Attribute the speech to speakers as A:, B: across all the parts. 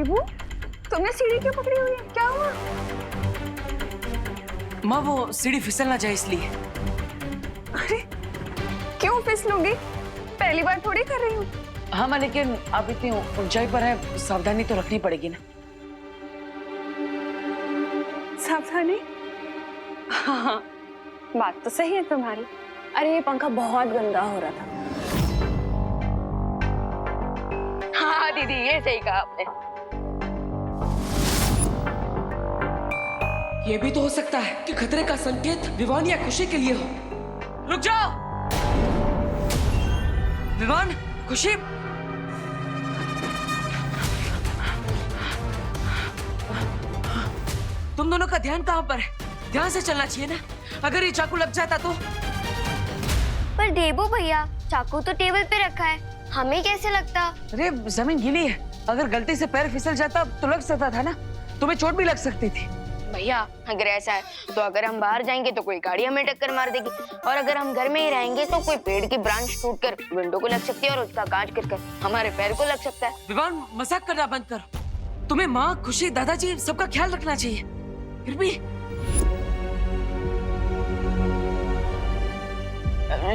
A: देवू, तुमने सीढ़ी क्यों पकड़ी हुई है? क्या हुआ?
B: माँ वो सीढ़ी फिसल ना जाए इसलिए।
A: अरे क्यों फिसलूंगी? पहली बार थोड़ी कर रही हूँ।
B: हाँ माँ, लेकिन आप इतनी ऊंचाई पर है, सावधानी तो रखनी पड़ेगी ना।
A: सावधानी? हाँ, बात तो सही है तुम्हारी।
C: अरे ये पंखा बहुत गंदा हो रहा था। हाँ दीदी, ये सही कहा आपने।
B: ये भी तो हो सकता है कि खतरे का संकेत विवान या खुशी के लिए हो। रुक जाओ विवान, खुशी। तुम दोनों का ध्यान कहाँ पर है? ध्यान से चलना चाहिए ना। अगर ये चाकू लग जाता तो।
D: पर देबू भैया, चाकू तो टेबल पे रखा है, हमें कैसे लगता?
B: अरे जमीन गीली है, अगर गलती से पैर फिसल जाता तो लग सकता था ना। तुम्हें चोट भी लग सकती थी।
C: भैया अगर ऐसा है तो अगर हम बाहर जाएंगे तो कोई गाड़ी हमें टक्कर मार देगी, और अगर हम घर में ही रहेंगे तो कोई पेड़ की ब्रांच टूटकर विंडो को लग सकती है और उसका कांच गिरकर हमारे पैर को लग सकता है।
B: विवान मजाक करना बंद करो। तुम्हें माँ, खुशी, दादाजी सबका ख्याल रखना चाहिए। फिर भी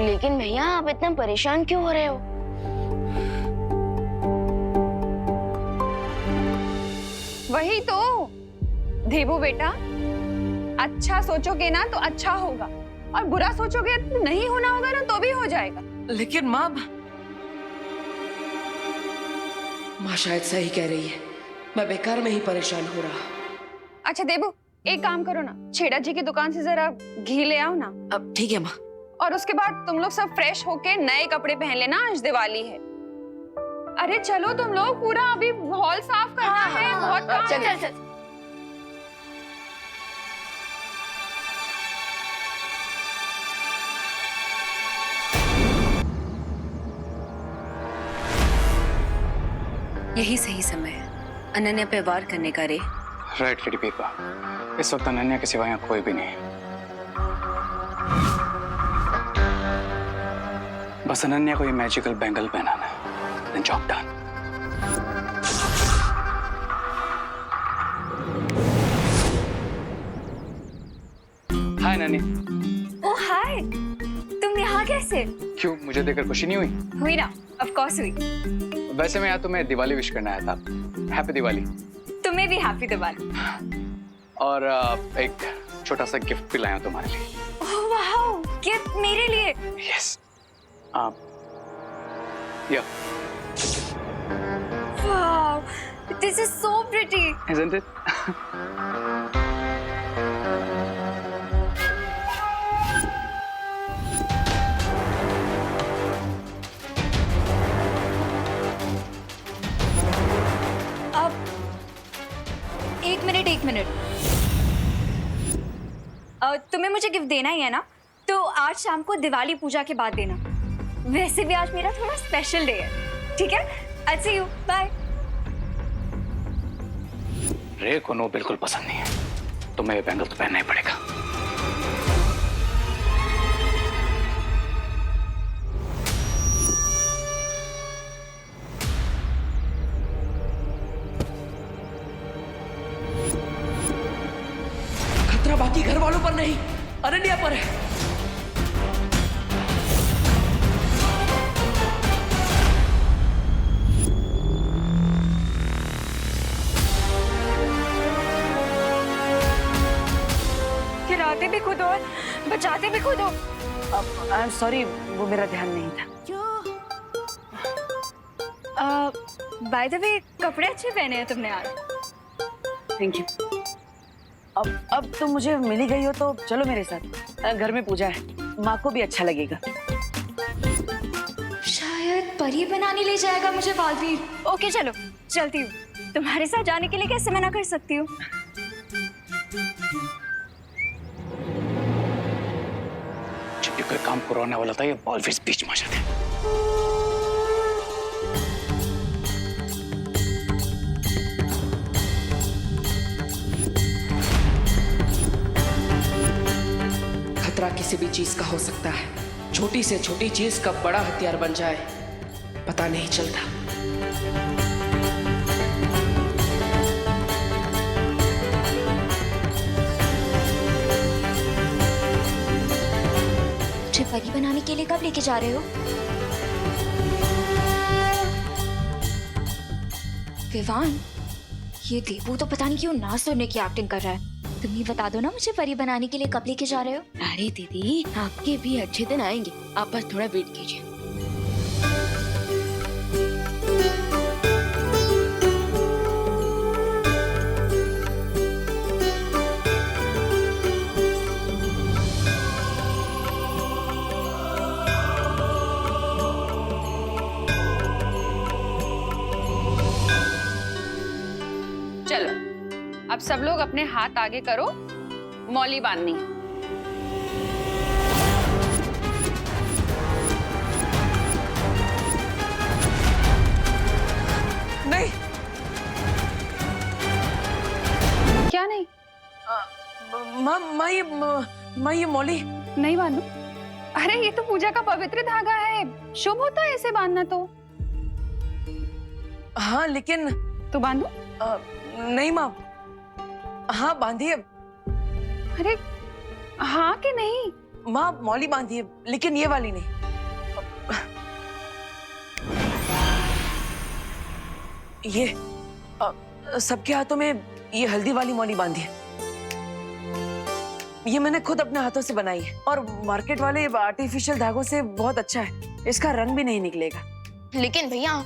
C: लेकिन भैया आप इतना परेशान क्यों हो रहे हो?
A: वही तो देवू बेटा, अच्छा सोचोगे ना तो अच्छा होगा, और बुरा सोचोगे तो नहीं होना होगा ना तो भी हो जाएगा।
B: लेकिन माँ शायद सही कह रही है। मैं बेकार में ही परेशान हो रहा।
A: अच्छा देवू, एक काम करो ना, छेड़ा जी की दुकान से जरा घी ले आओ ना।
B: अब ठीक है माँ।
A: और उसके बाद तुम लोग सब फ्रेश होके नए कपड़े पहन लेना, आज दिवाली है। अरे चलो तुम लोग, पूरा अभी हॉल साफ करना है, बहुत काम
C: चल
A: है।
C: चल चल।
E: यही सही समय है अनन्या पे वार करने का रे।
F: राइट लेडी पीपा, इस वक्त अनन्या के सिवा यहाँ कोई भी नहीं है। बस अनन्या को ये मैजिकल बैंगल पहनाना है, then job done। हाय अनन्या।
D: ओह हाय, तुम यहाँ कैसे?
F: क्यों, मुझे देखकर खुशी नहीं हुई?
D: हुई ना, ऑफ कोर्स हुई।
F: वैसे मैं यहाँ तुम्हें दिवाली विश करना आया था। हैप्पी दिवाली।
D: तुम्हें भी हैप्पी दिवाली।
F: और एक छोटा सा गिफ्ट भी लाया हूं तुम्हारे लिए।
D: ओह वाओ, गिफ्ट मेरे लिए?
F: यस। या
D: wow, this is so pretty.
F: isn't it?
D: अब एक मिनट, तुम्हें मुझे गिफ्ट देना ही है ना, तो आज शाम को दिवाली पूजा के बाद देना। वैसे भी आज मेरा थोड़ा स्पेशल डे है, ठीक है? I'll see you, bye।
F: रे को नो बिल्कुल पसंद नहीं है, तुम्हें ये बैंगल तो पहनना ही पड़ेगा।
B: खतरा बाकी घर वालों पर नहीं, अनन्या पर है।
D: गिराते भी खुद और बचाते भी खुद हो।
B: आई एम सॉरी, वो मेरा ध्यान नहीं था।
D: बाय द वे, कपड़े अच्छे पहने हैं तुमने आज।
B: Thank you. अब तो मुझे मिली गई हो तो चलो मेरे साथ। घर में पूजा है, माँ को भी अच्छा लगेगा।
D: शायद परी बनाने ले जाएगा मुझे बालवीर। ओके चलो, चलती हूँ। तुम्हारे साथ जाने के लिए कैसे मना कर सकती हूँ?
F: जब भी कोई काम करवाने वाला था, ये बॉल फिर बीच में आ जाते हैं।
B: खतरा किसी भी चीज का हो सकता है। छोटी से छोटी चीज कब बड़ा हथियार बन जाए पता नहीं चलता।
D: बनाने के लिए कब लेके जा रहे हो? विवान, ये देवू तो पता नहीं क्यों ना सुनने की एक्टिंग कर रहा है। तुम ही बता दो ना मुझे परी बनाने के लिए कब लेके जा रहे हो?
C: अरे दीदी, आपके भी अच्छे दिन आएंगे, आप बस थोड़ा वेट कीजिए।
A: चलो अब सब लोग अपने हाथ आगे करो, मौली बांधनी है।
B: नहीं।
A: क्या नहीं?
B: माँ ये मौली।
A: नहीं बांधू? अरे ये तो पूजा का पवित्र धागा है, शुभ होता है इसे बांधना तो।
B: हाँ लेकिन
A: तो बांधू?
B: नहीं माँ, हाँ बांधिए।
A: अरे हाँ कि नहीं?
B: माँ मौली बांधिए, लेकिन ये वाली नहीं। ये सबके हाथों में ये हल्दी वाली मौली बांधिए। ये मैंने खुद अपने हाथों से बनाई है और मार्केट वाले आर्टिफिशियल धागों से बहुत अच्छा है, इसका रंग भी नहीं निकलेगा।
C: लेकिन भैया,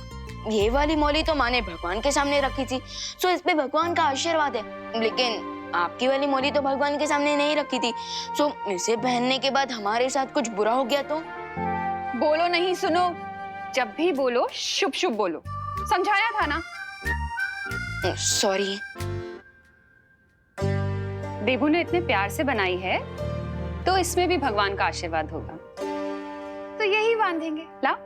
C: ये वाली मौली तो माँ ने भगवान के सामने रखी थी, सो इस पे भगवान का आशीर्वाद है। लेकिन आपकी वाली मौली तो भगवान के सामने नहीं रखी थी, सो इसे पहनने के बाद हमारे साथ कुछ बुरा हो गया तो?
A: बोलो नहीं, सुनो, जब भी बोलो शुभ शुभ बोलो, समझाया था ना।
C: सॉरी।
A: देबू ने इतने प्यार से बनाई है तो इसमें भी भगवान का आशीर्वाद होगा, तो यही बांधेंगे। ला।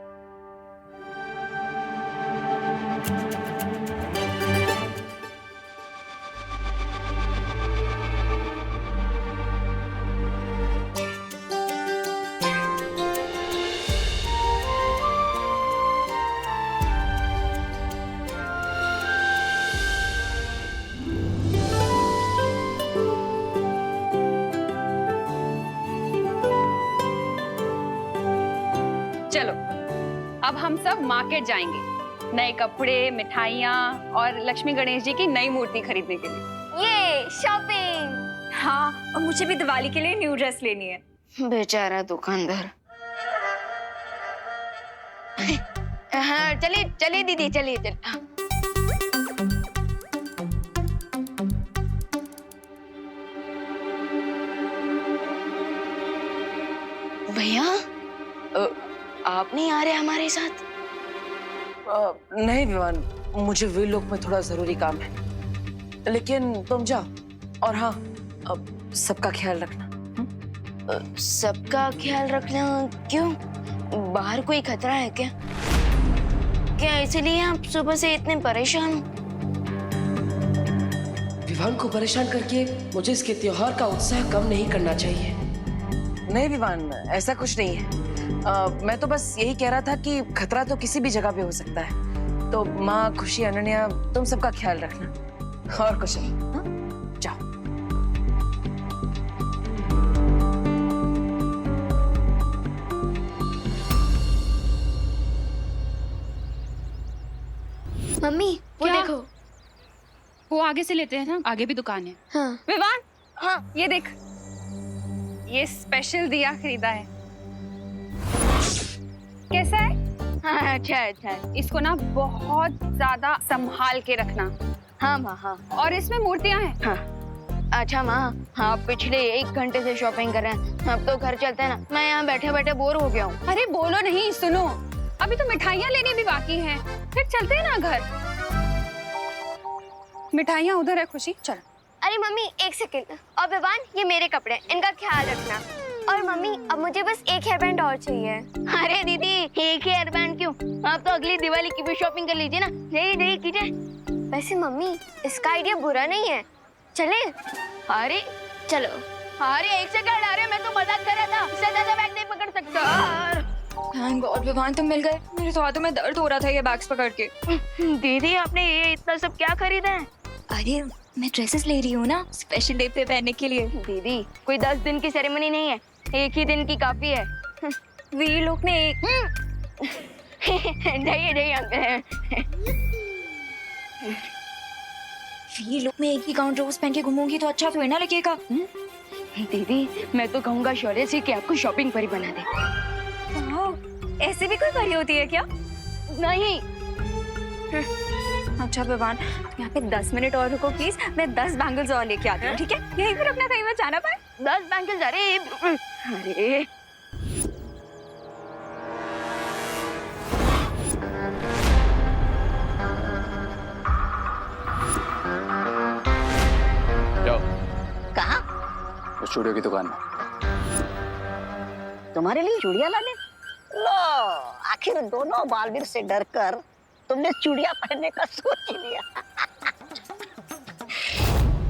A: चलो अब हम सब मार्केट जाएंगे, नए कपड़े, मिठाइयाँ और लक्ष्मी गणेश जी की नई मूर्ति खरीदने के लिए।
D: ये शॉपिंग। हाँ, और मुझे भी दिवाली के लिए न्यू ड्रेस लेनी है।
C: बेचारा दुकानदार। हाँ चलिए चलिए दीदी, चलिए चलिए। हाँ। भैया, आप नहीं आ रहे हमारे साथ?
B: नहीं विवान, मुझे वीर लोक में थोड़ा जरूरी काम है, लेकिन तुम जाओ। और हाँ, अब सबका ख्याल रखना।
C: सबका ख्याल रखना क्यों? बाहर कोई खतरा है क्या? क्या इसीलिए आप सुबह से इतने परेशान हो?
G: विवान को परेशान करके मुझे इसके त्योहार का उत्साह कम नहीं करना चाहिए।
B: नहीं विवान, ऐसा कुछ नहीं है। मैं तो बस यही कह रहा था कि खतरा तो किसी भी जगह पे हो सकता है। तो माँ, खुशी, अनन्या, तुम सबका ख्याल रखना और कुछ नहीं। हाँ? जाओ।
C: मम्मी वो
A: क्या?
C: देखो।
A: वो आगे से लेते हैं ना, आगे भी दुकान है।
C: हाँ।
A: विवान,
C: हाँ।
A: ये देख, ये स्पेशल दिया खरीदा है। कैसा है?
C: हाँ अच्छा अच्छा।
A: इसको ना बहुत ज्यादा संभाल के रखना।
C: हाँ माँ हाँ।
A: और इसमें मूर्तियां हैं।
C: हाँ अच्छा माँ, हाँ पिछले 1 घंटे से शॉपिंग कर रहे हैं, अब तो घर चलते हैं ना, मैं यहाँ बैठे बैठे बोर हो गया हूँ।
A: अरे बोलो नहीं, सुनो, अभी तो मिठाइयाँ लेनी भी बाकी हैं, फिर चलते हैं ना घर। मिठाइयाँ उधर है खुशी, चल।
H: अरे मम्मी 1 सेकंड। और विवान, ये मेरे कपड़े, इनका ख्याल रखना। और मम्मी, अब मुझे बस 1 हेयर बैंड और चाहिए।
C: अरे दीदी, 1 हेयर बैंड क्यों? आप तो अगली दिवाली की भी शॉपिंग कर लीजिए ना। नहीं नहीं कीजिए।
H: वैसे मम्मी, इसका आइडिया बुरा नहीं है, चले?
C: अरे
H: चलो।
C: अरे 1 सेकंड, अरे मैं तो मजाक कर रहा था, इससे ज्यादा बैग नहीं पकड़ सकता।
D: थैंक गॉड विवान तुम मिल गए, मेरे तो हाथों में दर्द हो रहा था ये बैग्स पकड़ के।
C: दीदी आपने ये इतना सब क्या खरीदा है?
D: अरे मैं ड्रेसेस ले रही हूँ ना, स्पेशल डे पे पहनने के लिए।
C: दीदी कोई 10 दिन की सेरेमनी नहीं है, 1 ही दिन की काफी है।
D: वीर लोग ने एक
C: जाइए अंकल।
D: वीर लोग में एक ही गाउन रोज पहन के घूमूंगी तो अच्छा थोड़ी ना लगेगा।
C: दीदी मैं तो कहूँगा शौर्य से कि आपको शॉपिंग परी बना दे।
D: ऐसे भी कोई परी होती है क्या?
C: नहीं।
D: अच्छा विवान, यहाँ पे 10 मिनट और रुको प्लीज, मैं 10 बैंगल्स और लेके आती हूँ, ठीक है? यहीं पे रुकना, कहीं मैं जाना पाए।
C: 10 बैंगल्स? अरे
F: जाओ
I: कहाँ?
F: उस चूड़ियों की दुकान में।
I: तुम्हारे लिए चूड़ियां लाने? लो, आखिर दोनों बालवीर से डरकर तुमने चूड़ियां पहनने का सोच ही लिया।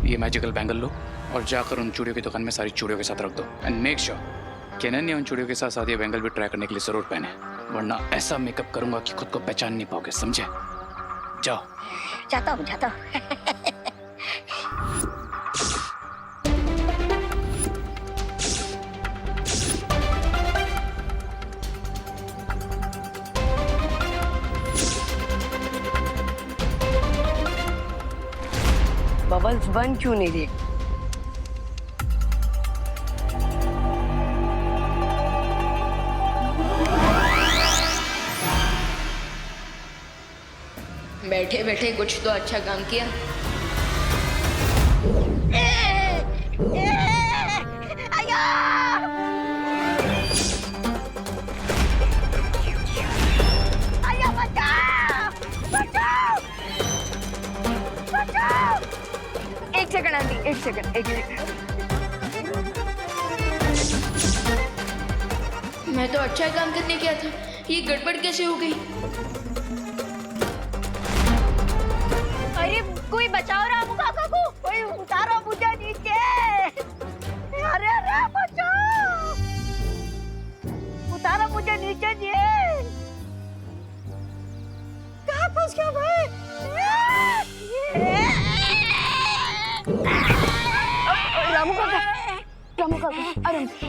F: ये मैजिकल बैंगल लो और जाकर उन चूड़ियों की दुकान में सारी चूड़ियों के साथ रख दो एंड मेक श्योर कि अनन्या उन चूड़ियों के साथ साथ ये बैंगल भी ट्राई करने के लिए जरूर पहने, वरना ऐसा मेकअप करूंगा कि खुद को पहचान नहीं पाओगे, समझे? जाओ।
I: जाता हूँ।
C: बबल्स बन क्यों नहीं रही?
B: बैठे बैठे कुछ तो अच्छा काम किया।
C: एक सेकंड आंटी, एक सेकंड।
B: मैं तो अच्छा काम करने गया था, ये गड़बड़ कैसे हो गई?
I: अरे कोई बचाओ रामू काका को, कोई उतारो मुझे नीचे। अरे बचाओ, उतारो मुझे नीचे जी। कहाँ फंस गया भाई?
C: रामू काका, आराम से।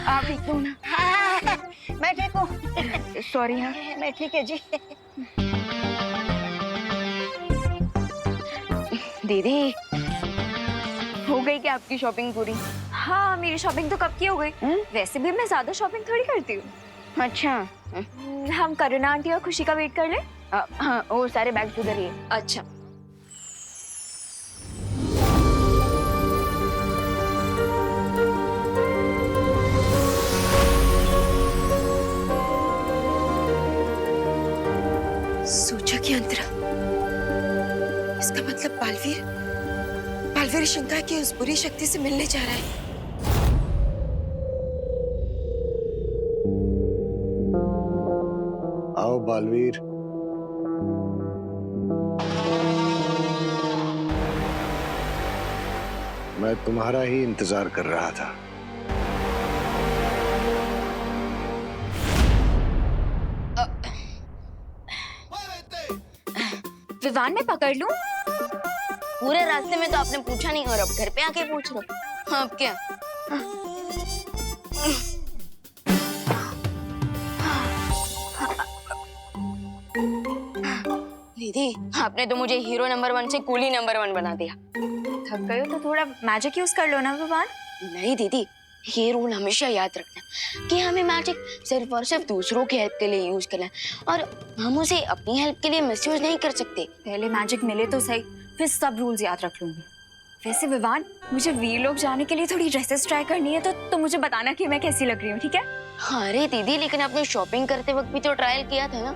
C: आप ठीक हो ना?
I: मैं ठीक हूँ।
C: सॉरी हाँ।
I: मैं ठीक है जी।
C: दीदी हो गई क्या आपकी शॉपिंग पूरी?
D: हाँ, मेरी शॉपिंग तो कब की हो गई। वैसे भी मैं ज्यादा शॉपिंग थोड़ी करती हूँ।
C: अच्छा,
D: हम करुणा आंटी और खुशी का वेट कर ले।
C: हाँ वो सारे बैग्स उधर ही है।
D: अच्छा।
B: सोचा कि अंतरा, इसका मतलब बालवीर शंका की उस बुरी शक्ति से मिलने जा रहा है।
J: आओ बालवीर। मैं तुम्हारा ही इंतजार कर रहा था।
D: विवान में पकड़ लूं?
C: पूरे रास्ते में तो आपने पूछा नहीं और अब घर पे आके पूछ रहे हो। अब क्या? दीदी आपने तो मुझे हीरो नंबर 1 से कूली नंबर 1 बना दिया।
D: थक गए हो तो थोड़ा मैजिक यूज कर लो ना विवान।
C: नहीं दीदी, ये रूल हमेशा याद रखना कि हमें मैजिक सिर्फ और सिर्फ दूसरों की हेल्प के लिए यूज करना है और हम उसे अपनी हेल्प के लिए मिसयूज नहीं कर सकते।
D: पहले मैजिक मिले तो सही, फिर सब रूल्स याद रख लूंगी। वैसे विवान, मुझे वीर लोग जाने के लिए थोड़ी ड्रेसेस ट्राई करनी है तो मुझे बताना कि मैं कैसी लग रही हूँ, ठीक है?
C: अरे दीदी, लेकिन आपने शॉपिंग करते वक्त भी तो ट्रायल किया था ना।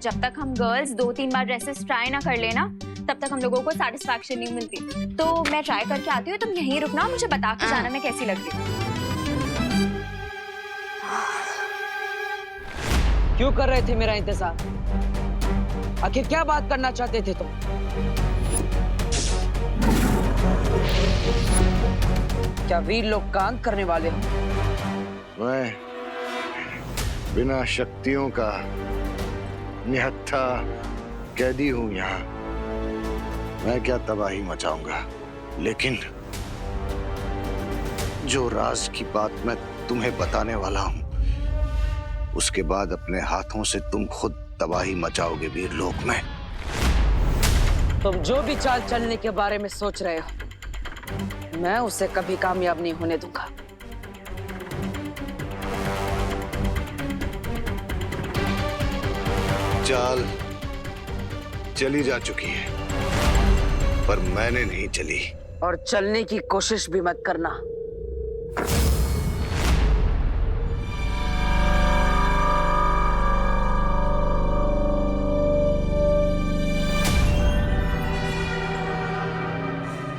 D: जब तक हम गर्ल्स 2-3 बार ड्रेसेस ट्राई ना कर लेना, तब तक हम लोगों को सेटिस्फैक्शन नहीं मिलती। तो मैं ट्राई करके आती हूँ, तुम यहीं रुकना, मुझे बता के जाना मैं कैसी लग रही हूँ।
K: क्यों कर रहे थे मेरा इंतजार? आखिर क्या बात करना चाहते थे तुम? क्या वीर लोग काम करने वाले हो?
J: मैं बिना शक्तियों का निहत्था कैदी हूं यहाँ। मैं क्या तबाही मचाऊंगा, लेकिन जो राज की बात मैं तुम्हें बताने वाला हूं, उसके बाद अपने हाथों से तुम खुद तबाही मचाओगे वीरलोक में।
K: तुम जो भी चाल चलने के बारे में सोच रहे हो, मैं उसे कभी कामयाब नहीं होने दूंगा।
J: चाल चली जा चुकी है, पर मैंने नहीं चली।
K: और चलने की कोशिश भी मत करना।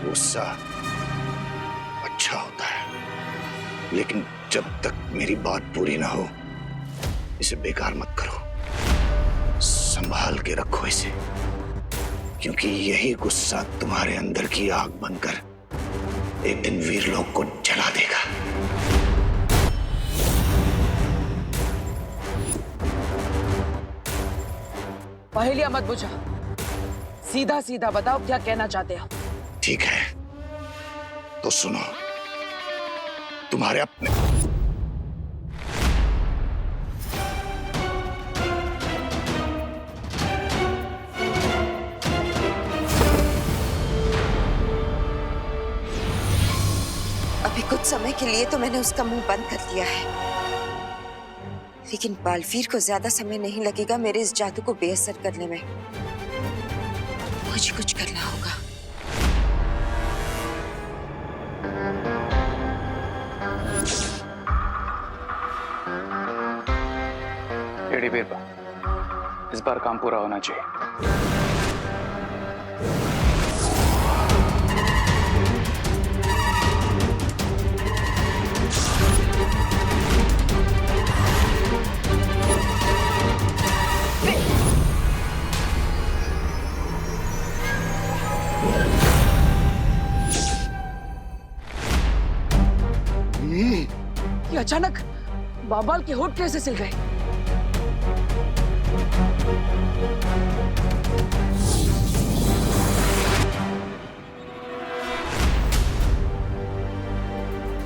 J: गुस्सा अच्छा होता है, लेकिन जब तक मेरी बात पूरी ना हो, इसे बेकार मत करो। संभाल के रखो इसे, क्योंकि यही गुस्सा तुम्हारे अंदर की आग बनकर एक दिन वीरलोक को जला देगा।
K: पहेलियां मत बुझा, सीधा सीधा बताओ क्या कहना चाहते हो।
J: ठीक है, तो सुनो। तुम्हारे अपने
L: अभी कुछ समय के लिए तो मैंने उसका मुंह बंद कर दिया है, लेकिन बालवीर को ज्यादा समय नहीं लगेगा मेरे इस जादू को बेअसर करने में। मुझे कुछ करना होगा।
F: एडी बीरबा, इस बार काम पूरा होना चाहिए।
K: ये अचानक बाबाल के होठ कैसे सिल गए?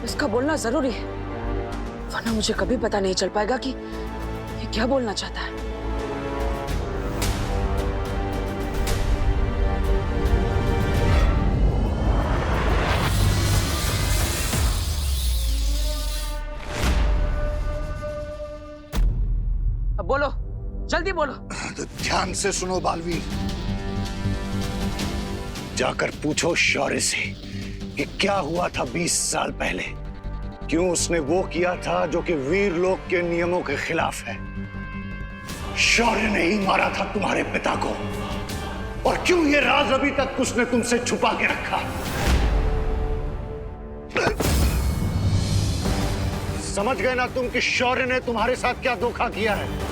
K: इसका बोलना जरूरी है, वरना मुझे कभी पता नहीं चल पाएगा कि ये क्या बोलना चाहता है। अब बोलो, जल्दी बोलो।
J: तो ध्यान से सुनो बालवीर, जाकर पूछो शौर्य से कि क्या हुआ था 20 साल पहले। क्यों उसने वो किया था जो कि वीरलोक के नियमों के खिलाफ है। शौर्य ने ही मारा था तुम्हारे पिता को, और क्यों ये राज अभी तक उसने तुमसे छुपा के रखा। समझ गए ना तुम कि शौर्य ने तुम्हारे साथ क्या धोखा किया है।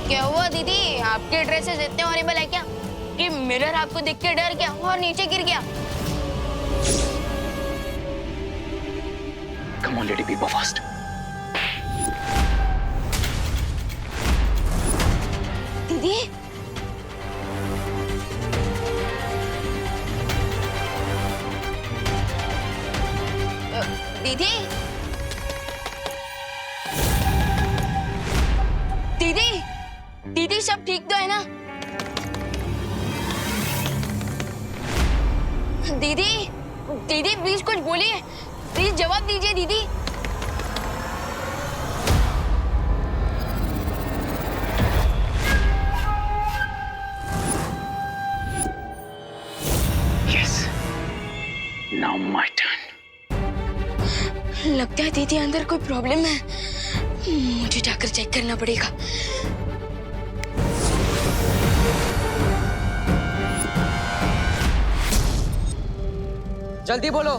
C: क्या हुआ दीदी, आपके ड्रेसेस इतने हॉरिबल है क्या कि मिरर आपको देख के डर गया और नीचे गिर गया?
F: Come on, lady, be fast.
C: दीदी, दीदी, दीदी, दीदी सब ठीक तो है ना? दीदी, दीदी प्लीज कुछ बोलिए, प्लीज जवाब दीजिए दीदी।
F: Yes. Now my turn.
C: लगता है दीदी अंदर कोई प्रॉब्लम है, मुझे जाकर चेक करना पड़ेगा।
K: जल्दी बोलो,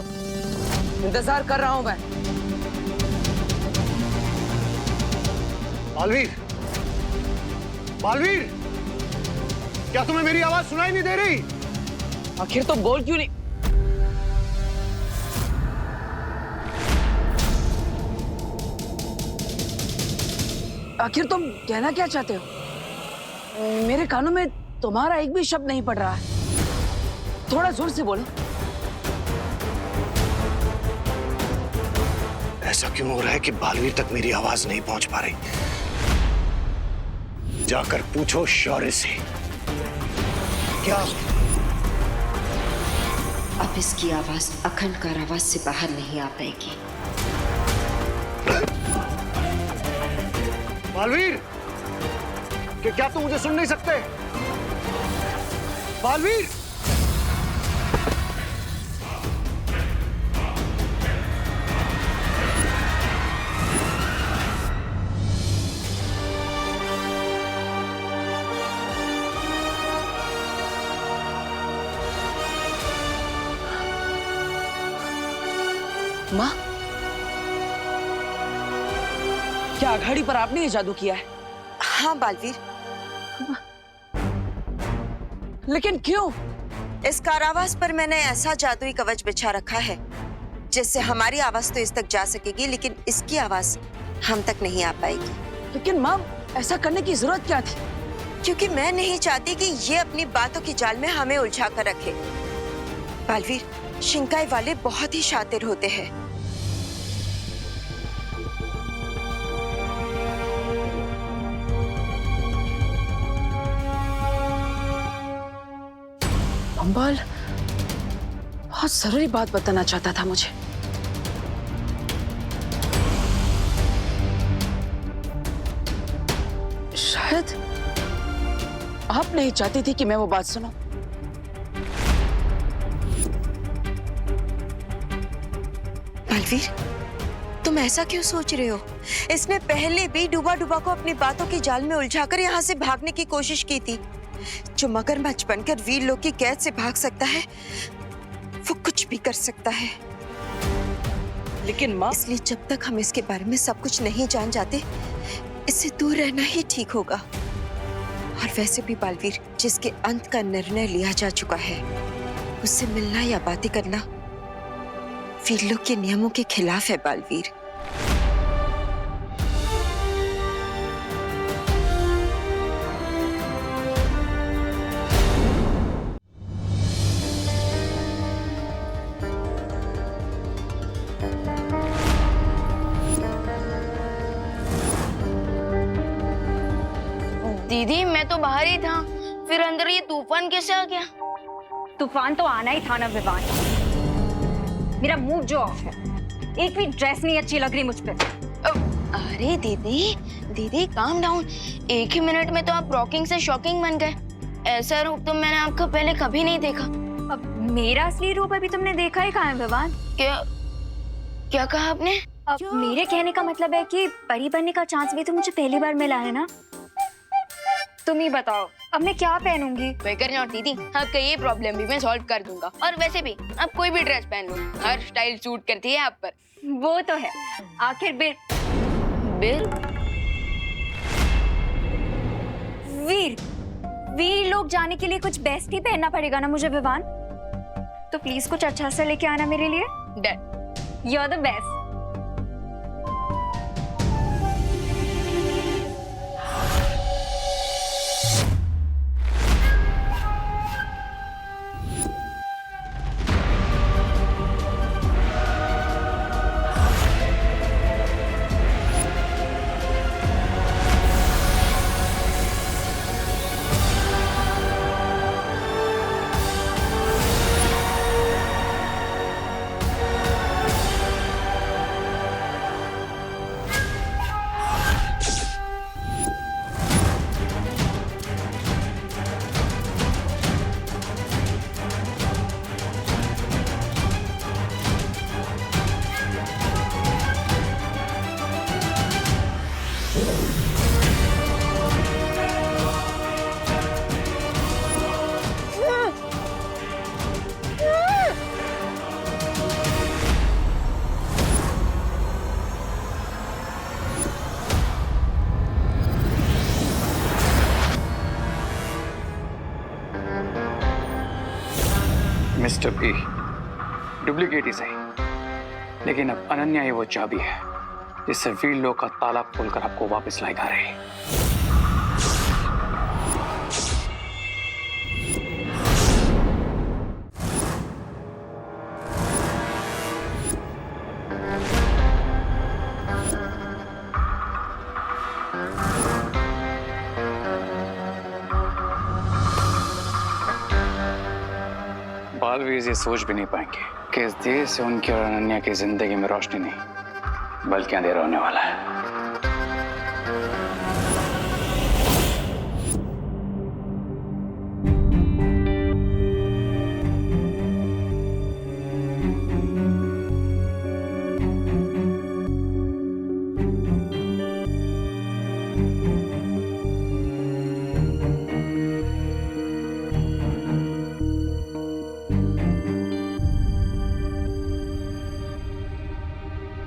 K: इंतजार कर रहा हूं मैं।
J: बालवीर, बालवीर, क्या तुम्हें मेरी आवाज सुनाई नहीं दे रही?
K: आखिर तुम बोल क्यों नहीं? आखिर तुम कहना क्या चाहते हो? मेरे कानों में तुम्हारा एक भी शब्द नहीं पड़ रहा है। थोड़ा जोर से बोलो।
J: ऐसा क्यों हो रहा है कि बालवीर तक मेरी आवाज नहीं पहुंच पा रही? जाकर पूछो शौर्य से। क्या
L: अब इसकी आवाज अखंड कारावास से बाहर नहीं आ पाएगी।
J: बालवीर, क्या तुम मुझे सुन नहीं सकते? बालवीर,
K: माँ, क्या अघाड़ी पर आपने ये जादू किया है?
L: हाँ बालवीर,
K: लेकिन क्यों?
L: इस कारावास पर मैंने ऐसा जादुई कवच बिछा रखा है जिससे हमारी आवाज तो इस तक जा सकेगी, लेकिन इसकी आवाज हम तक नहीं आ पाएगी।
K: लेकिन माँ, ऐसा करने की जरूरत क्या थी?
L: क्योंकि मैं नहीं चाहती कि ये अपनी बातों की जाल में हमें उलझा कर रखे। बालवीर, शिंकाई वाले बहुत ही शातिर होते हैं।
K: अंबाल बहुत जरूरी बात बताना चाहता था मुझे। शायद आप नहीं चाहती थी कि मैं वो बात सुनूं।
L: बालवीर, तुम ऐसा क्यों सोच रहे हो? इसने पहले भी डूबा डूबा को अपनी बातों की जाल में उलझाकर यहाँ से भागने की कोशिश की थी। जो मगरमच्छ बनकर वीर लोग की कैद से भाग सकता है, वो कुछ भी कर सकता है।
K: लेकिन माँ,
L: इसलिए जब तक हम इसके बारे में सब कुछ नहीं जान जाते, इससे दूर रहना ही ठीक होगा। और वैसे भी बालवीर, जिसके अंत का निर्णय लिया जा चुका है, उससे मिलना या बातें करना वीर लोग के नियमों के खिलाफ है। बालवीर,
C: दीदी, मैं तो बाहर ही था, फिर अंदर ये तूफान कैसे आ गया?
D: तूफान तो आना ही था ना विवान। मेरा मूड जो ऑफ है, एक भी ड्रेस नहीं अच्छी लग रही मुझ पे।
C: अरे दीदी, दीदी काम डाउन। एक ही मिनट में तो आप रॉकिंग से शॉकिंग बन गए। ऐसा रूप तो मैंने आपका पहले कभी नहीं देखा।
D: अब मेरा असली रूप अभी तुमने देखा ही कहाँ है विवान?
C: क्या कहा आपने?
D: अब मेरे कहने का मतलब है कि परी बनने का चांस भी तो मुझे पहली बार मिला है ना। तुम ही बताओ, अब मैं क्या पहनूंगी?
C: बेकर नॉट दीदी, आपका ये प्रॉब्लम भी मैं सॉल्व कर दूंगा। और वैसे भी आप कोई भी ड्रेस पहन लो, हर स्टाइल सूट करती है आप पर।
D: वो तो है, आखिर
C: बिल
D: वीर लोग जाने के लिए कुछ बेस्ट ही पहनना पड़ेगा ना मुझे विवान। तो प्लीज कुछ अच्छा सा लेके आना मेरे लिए।
C: Done.
D: You are the best.
F: Mister B duplicate ही सही, लेकिन अब अनन्या ही वो चाबी है जिससे वीर लोग का ताला खोलकर आपको वापस लाएगा रहे। बालवीर ये सोच भी नहीं पाएंगे कि इस देर से उनकी और अनन्या की जिंदगी में रोशनी नहीं बल्कि अंधेरा होने वाला है।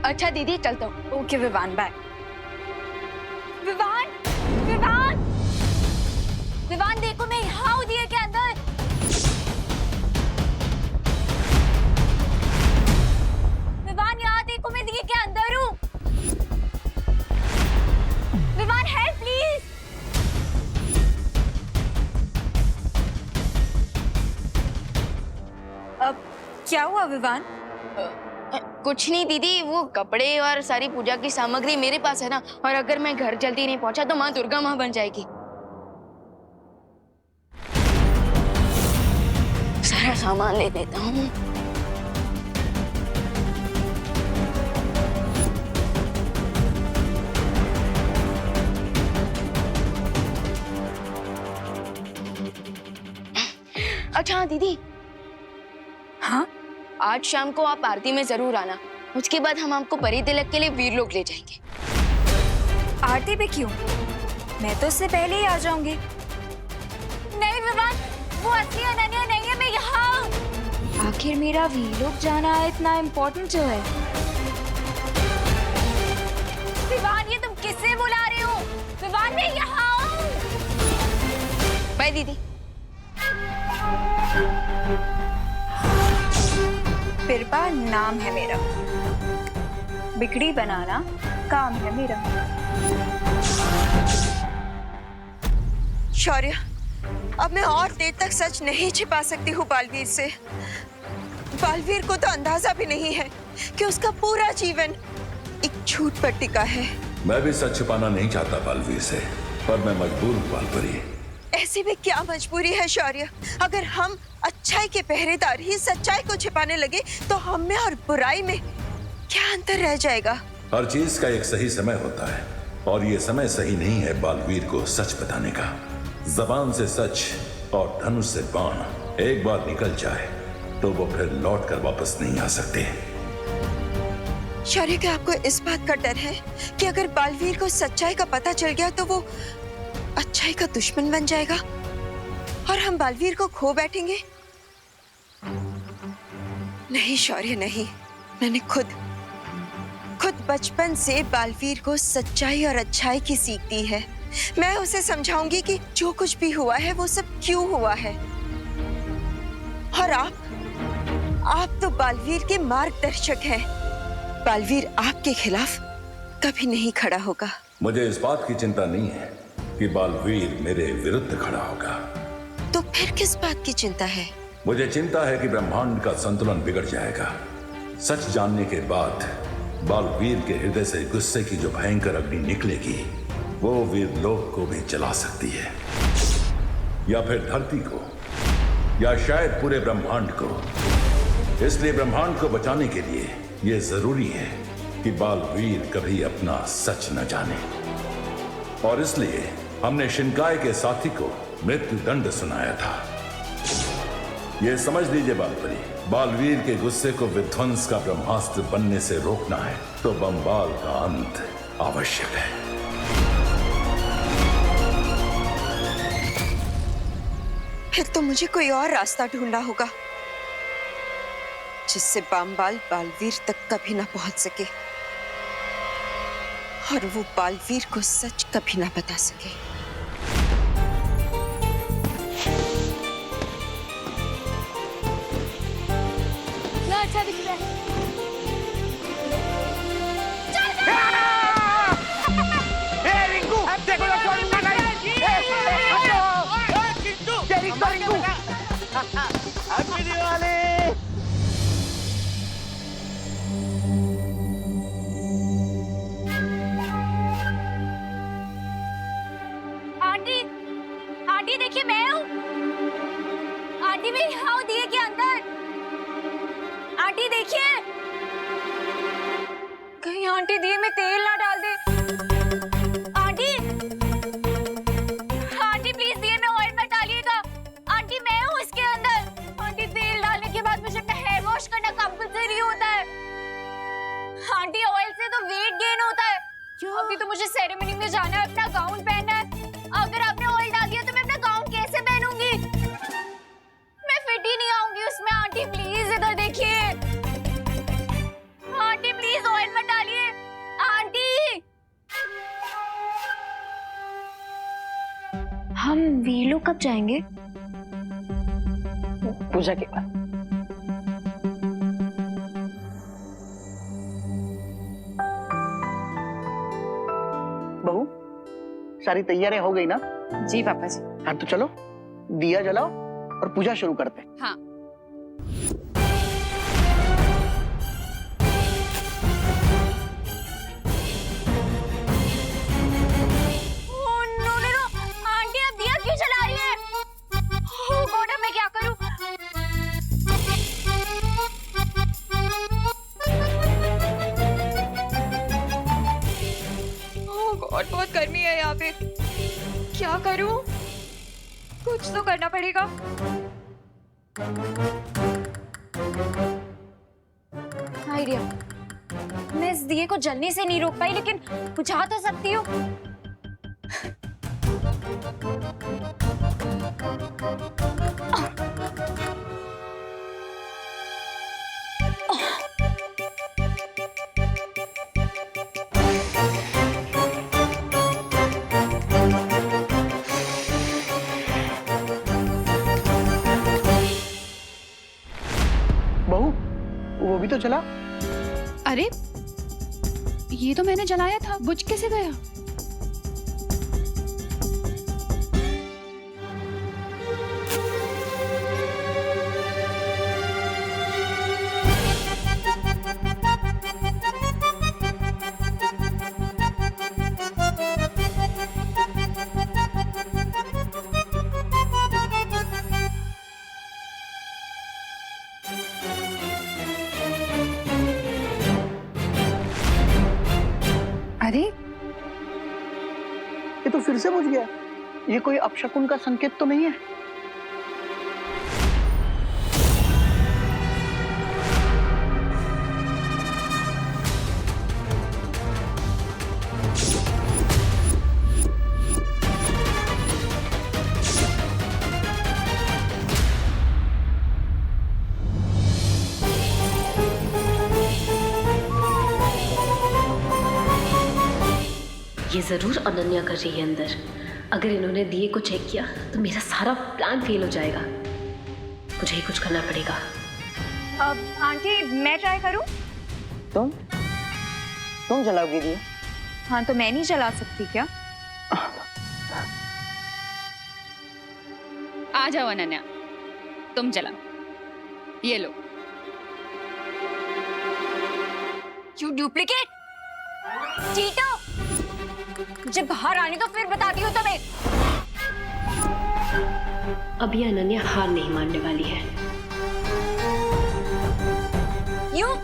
C: अच्छा दीदी चलता हूँ।
D: Okay Vivan, bye. विवान, विवान, विवान देखो मैं यहाँ हूँ दिए के अंदर। विवान यहाँ देखो मैं दिए के अंदर हूँ। Vivaan help please. अब क्या हुआ विवान?
C: कुछ नहीं दीदी, वो कपड़े और सारी पूजा की सामग्री मेरे पास है ना, और अगर मैं घर जल्दी नहीं पहुंचा तो माँ दुर्गा माँ बन जाएगी। सारा सामान ले लेता हूँ। अच्छा हाँ दीदी।
D: हाँ,
C: आज शाम को आप आरती में जरूर आना। उसके बाद हम आपको परी तिलक के लिए वीरलोक ले जाएंगे।
D: आरती पे क्यों? मैं तो उससे पहले ही आ जाऊंगी। नहीं विवान, वो असली अनन्या नहीं है, मैं यहाँ। आखिर मेरा वीरलोक जाना इतना इम्पोर्टेंट जो है। विवान ये तुम किससे बुला रहे हो? विवान मैं यहाँ हूँ।
C: बाय दीदी।
D: बिरबा नाम है मेरा, बिगड़ी बनाना काम है मेरा।
L: शौर्य, अब मैं और देर तक सच नहीं छिपा सकती हूँ बालवीर से। बालवीर को तो अंदाजा भी नहीं है कि उसका पूरा जीवन एक झूठ पर टिका है।
M: मैं भी सच छिपाना नहीं चाहता बालवीर से, पर मैं मजबूर हूँ बालपरी।
L: ऐसी भी क्या मजबूरी है शौर्य? अगर हम अच्छाई के पहरेदार ही सच्चाई को छिपाने लगे तो हम में और बुराई में क्या अंतर रह जाएगा?
M: हर चीज का एक सही समय होता है, और ये समय सही नहीं है बालवीर को सच बताने का। जबान से सच और धनुष से बाण एक बार निकल जाए तो वो फिर लौट कर वापस नहीं आ सकते।
L: शौर्य, क्या आपको इस बात का डर है कि अगर बालवीर को सच्चाई का पता चल गया तो वो अच्छाई का दुश्मन बन जाएगा और हम बालवीर को खो बैठेंगे? नहीं शौर्य, नहीं। मैंने खुद बचपन से बालवीर को सच्चाई और अच्छाई की सीख दी है। मैं उसे समझाऊंगी कि जो कुछ भी हुआ है वो सब क्यों हुआ है। और आप तो बालवीर के मार्गदर्शक हैं। बालवीर आपके खिलाफ कभी नहीं खड़ा होगा।
M: मुझे इस बात की चिंता नहीं है कि बालवीर मेरे विरुद्ध खड़ा होगा।
L: तो फिर किस बात की चिंता है?
M: मुझे चिंता है कि ब्रह्मांड का संतुलन बिगड़ जाएगा। सच जानने के बाद बालवीर के हृदय से गुस्से की जो भयंकर अग्नि निकलेगी वो वीरलोक को भी जला सकती है, या फिर धरती को, या शायद पूरे ब्रह्मांड को। इसलिए ब्रह्मांड को बचाने के लिए यह जरूरी है कि बालवीर कभी अपना सच न जाने। और इसलिए हमने शिनकाय के साथी को मृत्यु दंड सुनाया था। यह समझ लीजिए बालपरी, बालवीर के गुस्से को विध्वंस का ब्रह्मास्त्र बनने से रोकना है तो बम्बाल का अंत आवश्यक है।
L: फिर तो मुझे कोई और रास्ता ढूंढना होगा जिससे बम्बाल बालवीर तक कभी ना पहुंच सके और वो बालवीर को सच कभी ना बता सके।
D: मैं हूँ। आंटी मैं यहाँ हूँ दिए के अंदर। आंटी देखिए, कहीं आंटी दिए में तेल ना डाल दे। आंटी, आंटी प्लीज दिए में ऑयल मत डालिएगा। आंटी मैं हूँ इसके अंदर। आंटी तेल डालने के बाद मुझे अपना हेयर वॉश करना कंपल्सरी होता है। आंटी ऑयल से तो वेट गेन होता है। अभी तो मुझे सेरेमनी में जाना है, अपना गाउन पहनना है। अगर आपने ऑयल डाल दिया तो मैं अपना गाउन कैसे पहनूंगी? मैं फिट ही नहीं आऊंगी उसमें। आंटी प्लीज इधर देखिए। आंटी प्लीज ऑयल मत डालिए। आंटी, हम वीलो कब जाएंगे?
I: पूजा के बाद। बहू, सारी तैयारियां हो गई ना?
A: जी पापा जी।
I: हाँ तो चलो दिया जलाओ और पूजा शुरू करते हैं।
A: हाँ।
D: आंटी अब दिया क्यों जला रही है? ओह गॉड, अब मैं क्या करूं? ओह गॉड, बहुत गर्मी है यहाँ पे। क्या करूं? कुछ तो करना पड़ेगा। आइडिया, मैं इस दिए को जलने से नहीं रोक पाई, लेकिन बुझा तो सकती हूँ।
I: बहू, वो भी तो चला।
A: अरे ये तो मैंने जलाया था, बुझ कैसे गया? अरे
I: ये तो फिर से बुझ गया। ये कोई अपशकुन का संकेत तो नहीं है?
E: ये जरूर अनन्या कर रही है अंदर। अगर इन्होंने दिए को चेक किया तो मेरा सारा प्लान फेल हो जाएगा। मुझे ही कुछ करना पड़ेगा।
D: आंटी मैं ट्राई करूं?
I: तुम जलाओगी दिया?
D: हाँ तो मैं नहीं जला सकती क्या?
A: आ जाओ अनन्या, तुम जलाओ। ये लो।
D: You duplicate चीटो! मुझे बाहर आने तो फिर बताती हूँ तुम्हें।
E: अब ये अनन्या हार नहीं मानने वाली है।
D: यूं?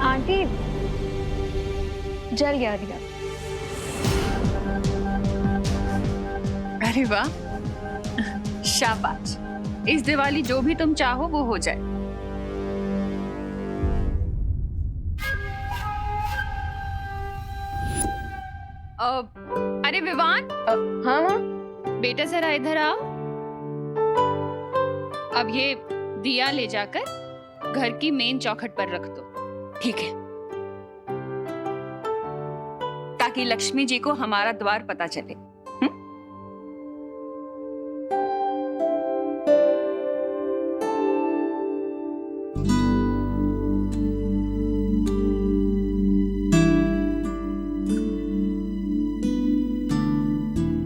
D: आंटी जल गया दिया।
A: अरे वाह, शाबाश। इस दिवाली जो भी तुम चाहो वो हो जाए। अरे विवान।
B: हाँ माँ।
A: बेटा जरा इधर आओ। अब ये दिया ले जाकर घर की मेन चौखट पर रख दो।
B: ठीक है।
A: ताकि लक्ष्मी जी को हमारा द्वार पता चले।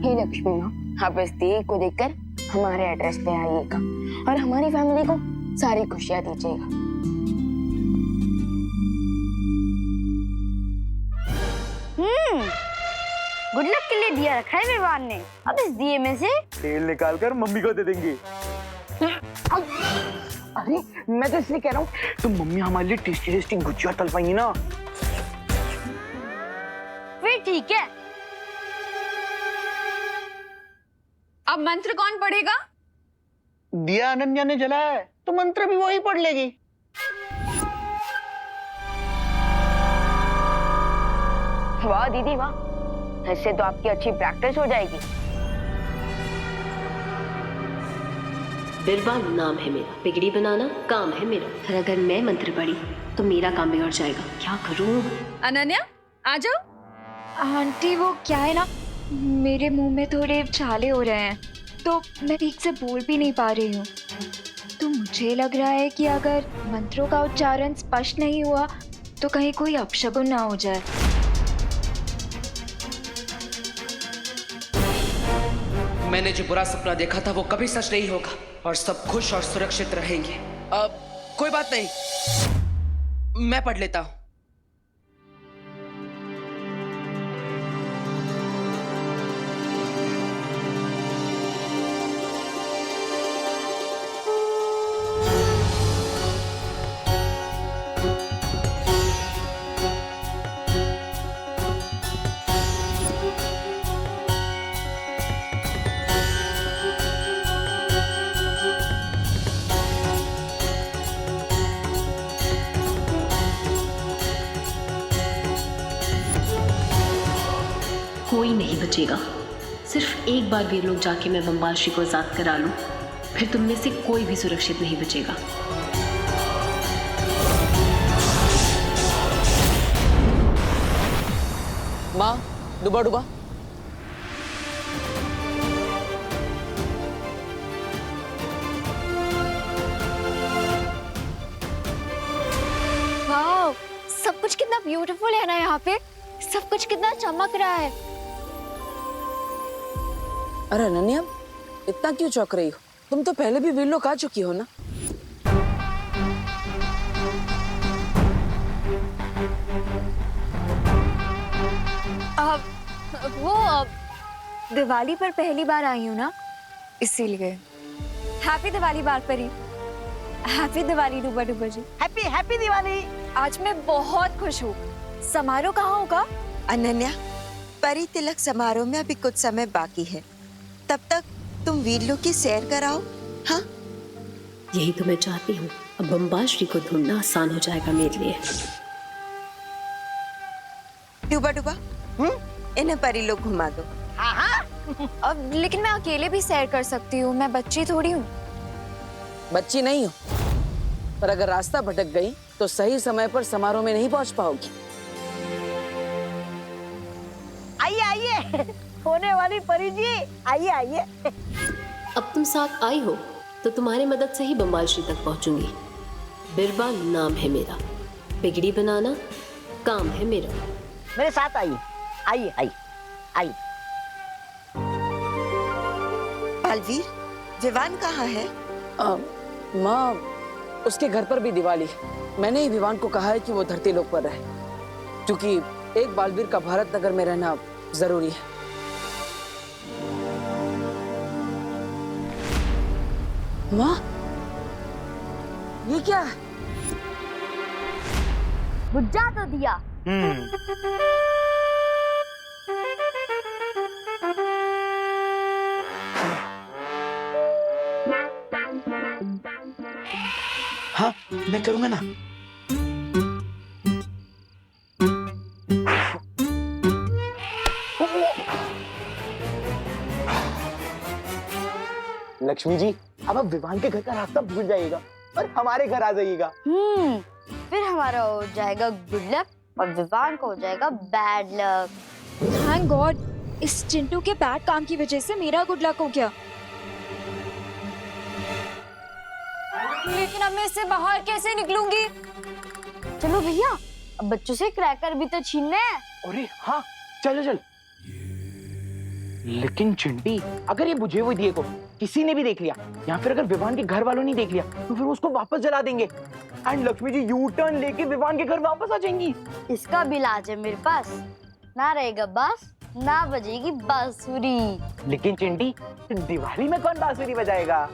C: हे लक्ष्मी माँ, आप इस दिए को देखकर हमारे एड्रेस पे आइएगा और हमारी फैमिली को सारी खुशियां दीजिएगा।
H: गुड लक के लिए दिया रखा है विवान ने। अब इस दिए में से
N: तेल निकाल कर मम्मी को दे देंगे। अरे मैं तो इसलिए कह रहा हूँ, तो मम्मी हमारे लिए टेस्टी टेस्टी गुजिया तल पाएंगी ना।
H: फिर ठीक है।
A: अब मंत्र कौन पढ़ेगा?
N: दिया अनन्या ने जलाया है तो मंत्र भी वही पढ़ लेगी।
C: वाह दीदी वाह, इससे तो आपकी अच्छी प्रैक्टिस हो जाएगी।
E: बिरबा नाम है मेरा, बिगड़ी बनाना काम है मेरा। और अगर मैं मंत्र पढ़ी तो मेरा काम बिगड़ जाएगा। क्या करूं?
A: अनन्या आ जाओ।
D: आंटी वो क्या है ना, मेरे मुंह में थोड़े छाले हो रहे हैं तो मैं ठीक से बोल भी नहीं पा रही हूँ। तो मुझे लग रहा है कि अगर मंत्रों का उच्चारण स्पष्ट नहीं हुआ तो कहीं कोई अपशगुन ना हो जाए।
G: मैंने जो बुरा सपना देखा था वो कभी सच नहीं होगा और सब खुश और सुरक्षित रहेंगे। अब कोई बात नहीं, मैं पढ़ लेता हूं।
E: कोई नहीं बचेगा। सिर्फ एक बार वीर लोग जाके मैं बम्बालश्री को आजाद करा लूं, फिर तुम में से कोई भी सुरक्षित नहीं बचेगा।
K: माँ डुबा डुबा।
H: वाह, सब कुछ कितना ब्यूटीफुल है ना यहाँ पे। सब कुछ कितना चमक रहा है।
K: अरे अनन्या, इतना क्यों चौंक रही हो? तुम तो पहले भी वीरलोक आ चुकी हो ना।
D: दिवाली पर पहली बार आई हूँ ना, इसीलिए। हैप्पी दिवाली बार परी। हैप्पी दिवाली डूबा डूबा जी।
I: Happy happy Diwali.
D: आज मैं बहुत खुश हूँ। समारोह कहाँ होगा?
L: अनन्या, परी तिलक समारोह में अभी कुछ समय बाकी है, तब तक तुम वीरलोक की सैर कराओ। हाँ,
E: यही तो मैं चाहती हूँ। अब बम्बालश्री को ढूंढना आसान हो जाएगा मेरे लिए।
L: डूबा डूबा, इन्हें परी लोग घुमा दो।
I: हाँ हाँ।
D: अब लेकिन मैं अकेले भी सैर कर सकती हूँ, मैं बच्ची थोड़ी हूँ।
K: बच्ची नहीं हो, पर अगर रास्ता भटक गई तो सही समय पर समारोह में नहीं पहुंच पाओगी।
I: आइए आइए, होने वाली परी जी, आइए आइए।
E: अब तुम साथ आई हो तो तुम्हारी मदद से ही बम्बालश्री तक पहुंचूंगी। बिरबा नाम है मेरा, बिगड़ी बनाना काम है मेरा।
I: मेरे साथ आइए, आइए आइए आइए।
L: बालवीर, विवान कहाँ है?
K: माँ, उसके घर पर भी दिवाली है। मैंने ही विवान को कहा है कि वो धरती लोक पर रहे, क्योंकि एक बालवीर का भारत नगर में रहना जरूरी है। माँ, ये क्या है?
H: बुझा तो दिया।
N: हाँ, मैं करूंगा ना। लक्ष्मी जी, अब आप विवान के घर का रास्ता भूल जाइएगा और हमारे घर आ जाइएगा।
H: फिर हमारा हो जाएगा गुड लक और विवान को हो जाएगा बैड लक।
D: थैंक गॉड, इस चिंटू के बैड काम की वजह से मेरा गुड लक हो गया। लेकिन अब मैं इससे बाहर कैसे निकलूंगी?
H: चलो भैया, अब बच्चों से क्रैकर भी तो छीनना है।
N: अरे हाँ, चल चल। लेकिन चिंटी, अगर ये बुझे हुए दिए को किसी ने भी देख लिया या फिर अगर विवान के घर वालों ने देख लिया तो फिर उसको वापस जला देंगे and Lakshmi ji U turn लेके विवान के घर वापस आ जाएंगी।
C: इसका भी इलाज है मेरे पास, ना रहेगा बांस ना बजेगी बांसुरी।
N: लेकिन चिंटी, दिवाली में कौन बांसुरी बजाएगा?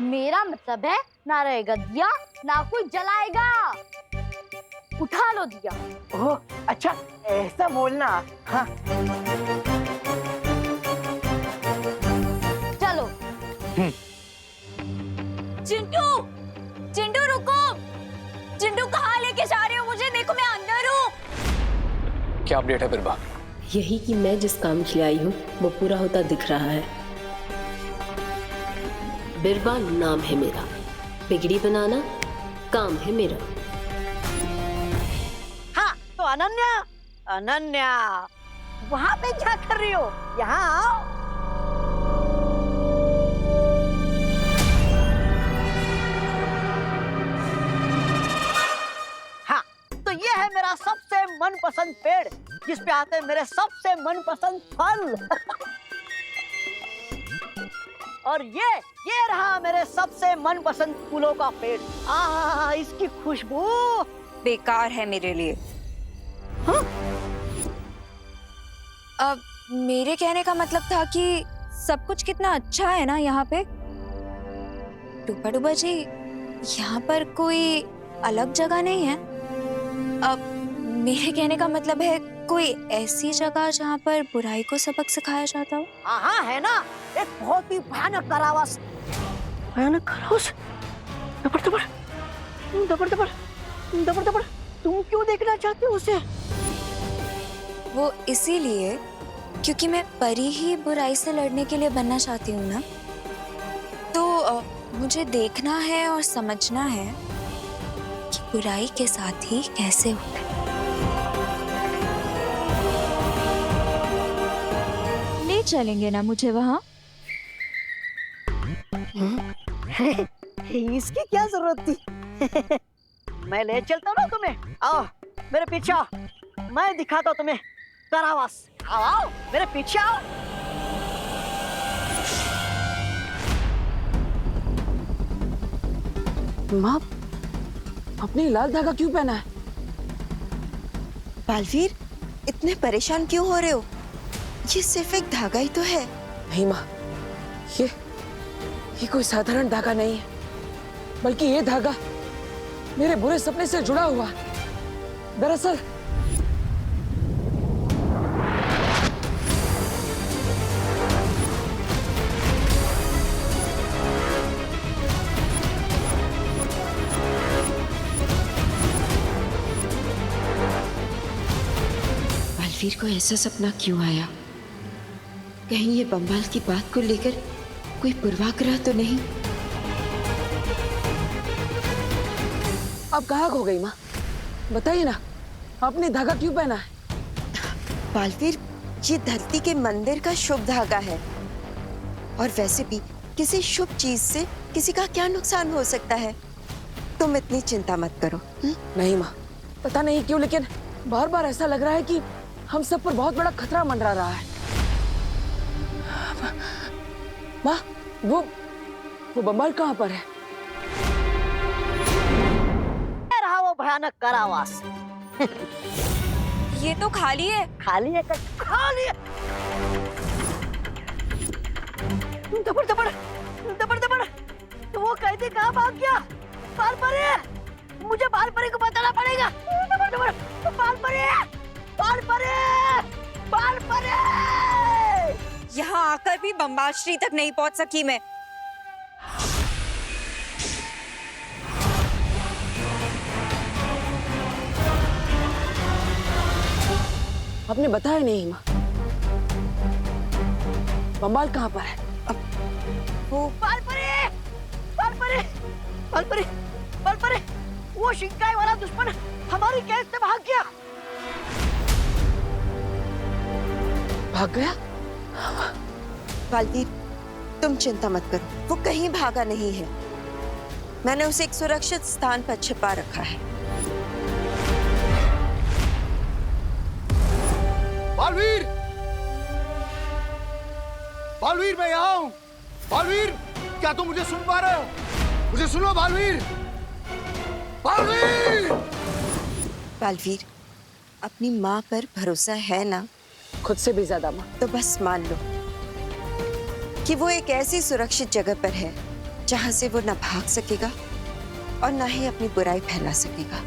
C: मेरा मतलब है ना रहेगा दिया ना कोई जलाएगा। उठा लो दिया।
N: ओह अच्छा, ऐसा बोलना। हाँ
C: चलो।
D: चिंटू, चिंटू रुको, चिंटू कहाँ लेके जा रहे हो मुझे? देखो मैं अंदर हूँ।
F: क्या अपडेट है बिरबा?
E: यही कि मैं जिस काम के लिए आई हूँ वो पूरा होता दिख रहा है। बिरबा नाम है मेरा, बिगड़ी बनाना काम है मेरा।
I: हाँ तो अनन्या, अनन्या वहां पे क्या कर रही हो? यहाँ आओ। हाँ तो ये है मेरा सबसे मनपसंद पेड़ जिस पे आते हैं मेरे सबसे मनपसंद फल। और ये रहा मेरे सबसे मनपसंद फूलों का पेड़। आहा इसकी खुशबू
D: बेकार है मेरे लिए।
I: हाँ?
D: अब मेरे कहने का मतलब था कि सब कुछ कितना अच्छा है ना यहाँ पे। डूबा डूबा जी, यहाँ पर कोई अलग जगह नहीं है। अब मेरे कहने का मतलब है कोई ऐसी जगह जहाँ पर बुराई को सबक सिखाया जाता हो।
I: हाँ है ना, एक बहुत ही भयानक कारावास। भयानक कारावास? दबड़ दबड़ दबड़ दबड़ दबड़ दबड़, तुम क्यों देखना चाहते हो उसे?
D: वो इसीलिए क्योंकि मैं परी ही बुराई से लड़ने के लिए बनना चाहती हूँ ना, तो मुझे देखना है और समझना है कि बुराई के साथ ही कैसे होता है। ले चलेंगे ना मुझे वहाँ?
I: इसकी क्या जरूरत थी? मैं ले चलता हूँ ना तुम्हें। आओ मेरे पीछे आओ, मैं दिखाता हूँ तुम्हें कारावास। आओ आओ मेरे पीछे आओ।
K: माँ, अपनी लाल धागा क्यों पहना है?
L: बालवीर, इतने परेशान क्यों हो रहे हो? ये सिर्फ एक धागा ही तो है।
K: नहीं माँ, ये कोई साधारण धागा नहीं है, बल्कि ये धागा मेरे बुरे सपने से जुड़ा हुआ है। दरअसल
L: बालवीर को ऐसा सपना क्यों आया? कहीं ये बम्बाल की बात को लेकर कोई पूर्वाग्रह तो नहीं?
K: अब कहाँ खो गई माँ? बताइए ना, आपने धागा क्यों पहना है?
L: बालवीर, ये धरती के मंदिर का शुभ धागा है, और वैसे भी किसी शुभ चीज से किसी का क्या नुकसान हो सकता है? तुम इतनी चिंता मत करो।
K: नहीं माँ, पता नहीं क्यों लेकिन बार बार ऐसा लग रहा है कि हम सब पर बहुत बड़ा खतरा मंडरा रहा है। माँ, वो बम्बाल कहाँ पर है?
I: रहा वो भयानक कारावास।
D: ये तो खाली है।
I: खाली है? खाली है। दबड़ दबड़ दबड़ दबड़, तो वो कैदी कहाँ भाग गया? बाल परे, मुझे बाल परे को बताना पड़ेगा। दबड़ दबड़, बाल परे, बाल परे, बाल परे।
D: यहाँ आकर भी बम्बाल श्री तक नहीं पहुँच सकी मैं।
K: आपने बताया नहीं माँ, बम्बाल कहाँ पर है?
I: वो बाल परे, बाल परे, बाल परे, बाल परे, वो शिकाई वाला दुश्मन हमारी कैद से भाग गया।
K: भाग गया?
L: बालवीर, तुम चिंता मत करो, वो कहीं भागा नहीं है। मैंने उसे एक सुरक्षित स्थान पर छिपा रखा है।
J: बालवीर, बालवीर मैं यहाँ हूँ। बालवीर, क्या तुम मुझे सुन पा रहे हो? मुझे सुनो बालवीर। बालवीर!
L: बालवीर, अपनी माँ पर भरोसा है ना?
K: खुद से भी ज्यादा माँ।
L: तो बस मान लो कि वो एक ऐसी सुरक्षित जगह पर है जहां से वो ना भाग सकेगा और ना ही अपनी बुराई फैला सकेगा।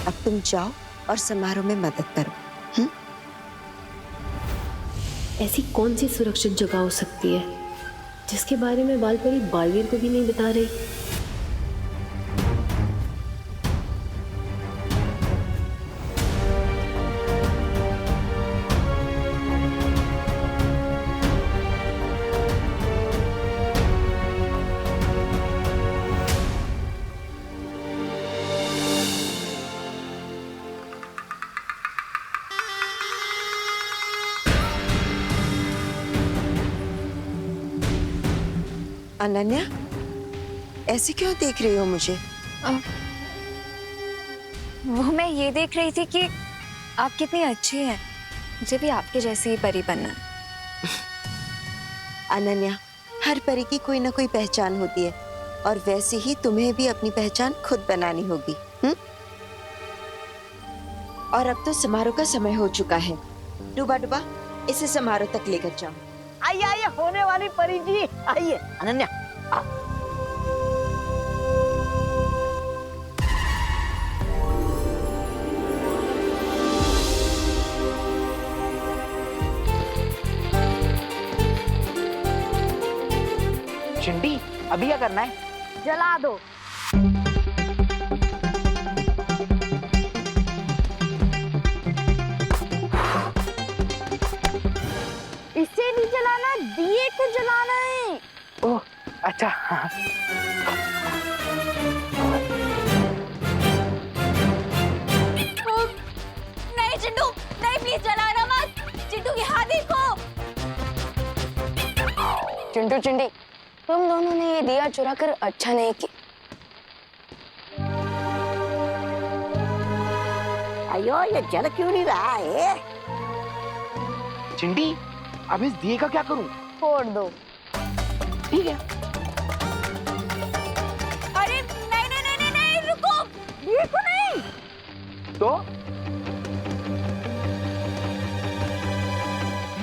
L: अब तुम जाओ और समारोह में मदद करो।
E: ऐसी कौन सी सुरक्षित जगह हो सकती है जिसके बारे में बालपरी बालवीर को भी नहीं बता रही?
L: अनन्या, ऐसे क्यों देख रही हो मुझे?
D: वो मैं ये देख रही थी कि आप कितनी अच्छी हैं। मुझे भी आपके जैसी ही परी बनना है।
L: अनन्या, हर परी की कोई ना कोई पहचान होती है और वैसे ही तुम्हें भी अपनी पहचान खुद बनानी होगी। और अब तो समारोह का समय हो चुका है। डूबा डूबा, इसे समारोह तक लेकर जाओ।
I: आइए आइए होने वाली परी जी, आइए। अनन्या आ।
N: चिंटी, अभी क्या करना है?
I: जला दो। इसे नहीं जलाना, दिए को जलाना है।
N: ओह अच्छा। हाँ।
D: नहीं चिंटू, नहीं प्लीज जलाना मत। चिंटू की हाथ देखो।
C: चिंटू चिंटी, तुम दोनों ने ये दिया चुरा कर अच्छा नहीं किया।
I: अयो, ये जल क्यों नहीं रहा है?
N: चिंटी, अब इस दिए का क्या करूं?
C: छोड़ दो।
N: ठीक है।
D: अरे नहीं नहीं नहीं नहीं, नहीं रुको,
I: ये को नहीं।
N: तो